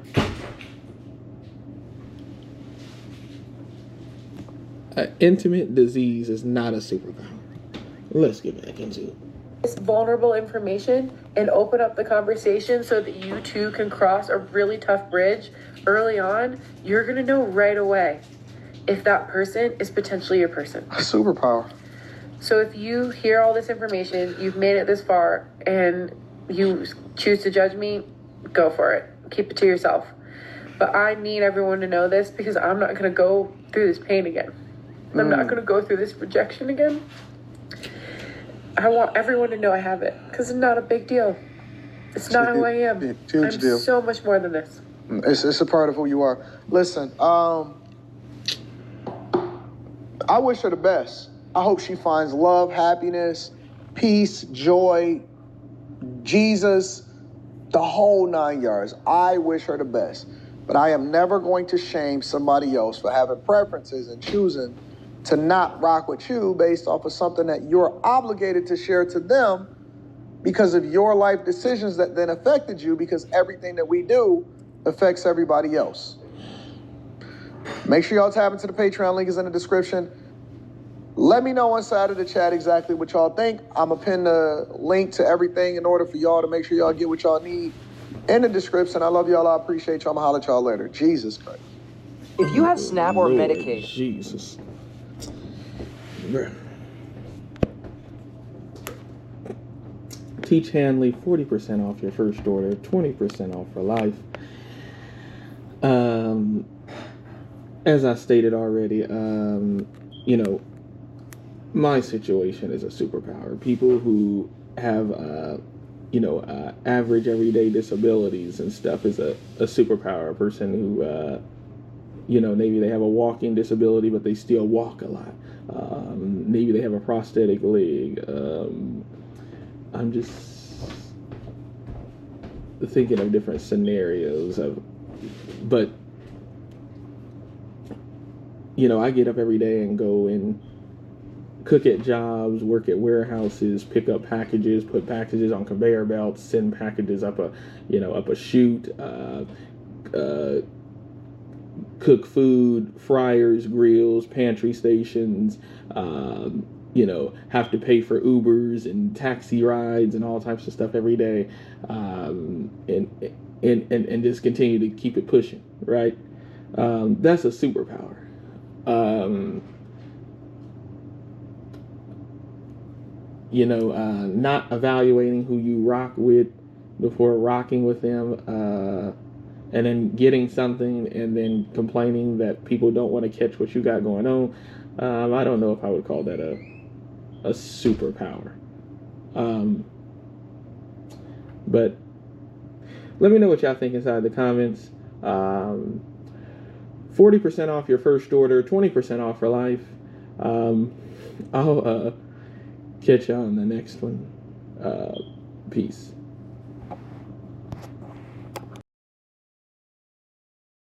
An intimate disease is not a superpower. Let's get back into it. This vulnerable information and open up the conversation so that you two can cross a really tough bridge early on. You're going to know right away if that person is potentially your person. A superpower. So if you hear all this information, you've made it this far, and you choose to judge me, go for it. Keep it to yourself. But I need everyone to know this, because I'm not going to go through this pain again. I'm not going to go through this rejection again. I want everyone to know I have it, because it's not a big deal. It's not who I am. Huge deal. So much more than this. It's a part of who you are. Listen, I wish her the best. I hope she finds love, happiness, peace, joy, Jesus, the whole 9 yards. I wish her the best. But I am never going to shame somebody else for having preferences and choosing to not rock with you based off of something that you're obligated to share to them because of your life decisions that then affected you, because everything that we do affects everybody else. Make sure y'all tap into the Patreon. Link is in the description. Let me know inside of the chat exactly what y'all think. I'm going to pin the link to everything in order for y'all to make sure y'all get what y'all need in the description. I love y'all. I appreciate y'all. I'm going to holler at y'all later. Jesus Christ. If you have SNAP or Lord Medicaid... Jesus. Bruh. Teach Hanley 40% off your first order, 20% off for life. As I stated already, my situation is a superpower. People who have, average everyday disabilities and stuff is a superpower. A person who, maybe they have a walking disability, but they still walk a lot. Maybe they have a prosthetic leg. I'm just thinking of different scenarios but I get up every day and go and cook at jobs, work at warehouses, pick up packages, put packages on conveyor belts, send packages up a chute, cook food, fryers, grills, pantry stations, have to pay for Ubers and taxi rides and all types of stuff every day, and just continue to keep it pushing, right? That's a superpower. Not evaluating who you rock with before rocking with them, and then getting something and then complaining that people don't want to catch what you got going on. I don't know if I would call that a superpower. But let me know what y'all think inside the comments. 40% off your first order, 20% off for life. I'll catch y'all on the next one. Peace.